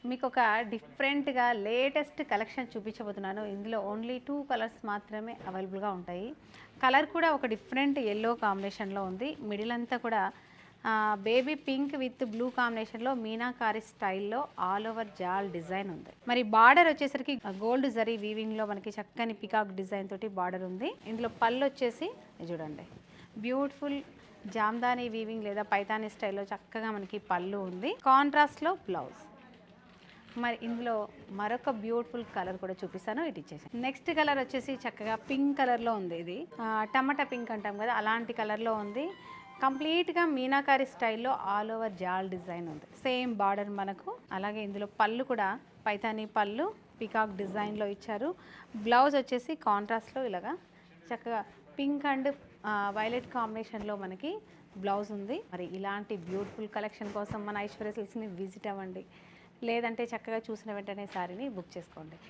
మీకు ఒక డిఫరెంట్‌గా లేటెస్ట్ కలెక్షన్ చూపించబోతున్నాను. ఇందులో ఓన్లీ 2 కలర్స్ మాత్రమే అవైలబుల్‌గా ఉంటాయి. కలర్ కూడా ఒక డిఫరెంట్ యెల్లో కాంబినేషన్‌లో ఉంది. మిడిల్ అంతా కూడా బేబీ పింక్ విత్ బ్లూ కాంబినేషన్‌లో మీనాకారి స్టైల్‌లో ఆల్ ఓవర్ జాల్ డిజైన్ ఉంది. మరి బార్డర్ వచ్చేసరికి గోల్డ్ జరీ వీవింగ్‌లో మనకి చక్కని పికాక్ డిజైన్ తోటి బార్డర్ ఉంది. ఇందులో పళ్ళు వచ్చేసి చూడండి బ్యూటిఫుల్ జామ్దాని వీవింగ్ లేదా పైతాని స్టైల్‌లో చక్కగా మనకి పళ్ళు ఉంది. కాంట్రాస్ట్‌లో బ్లౌజ్. మరి ఇందులో మరొక బ్యూటిఫుల్ కలర్ కూడా చూపిస్తాను, ఇటు ఇచ్చేసాను. నెక్స్ట్ కలర్ వచ్చేసి చక్కగా పింక్ కలర్లో ఉంది. ఇది టమాటా పింక్ అంటాం కదా, అలాంటి కలర్లో ఉంది. కంప్లీట్గా మీనాకారి స్టైల్లో ఆల్ ఓవర్ జాల్ డిజైన్ ఉంది. సేమ్ బార్డర్ మనకు. అలాగే ఇందులో పళ్ళు కూడా పైతానీ పళ్ళు పికాక్ డిజైన్లో ఇచ్చారు. బ్లౌజ్ వచ్చేసి కాంట్రాస్ట్లో ఇలాగా చక్కగా పింక్ అండ్ వైలెట్ కాంబినేషన్లో మనకి బ్లౌజ్ ఉంది. మరి ఇలాంటి బ్యూటిఫుల్ కలెక్షన్ కోసం మన ఐశ్వర్య సిల్క్స్ని విజిట్ అవ్వండి. లేదంటే చక్కగా చూసిన వెంటనే శారీని బుక్ చేసుకోండి.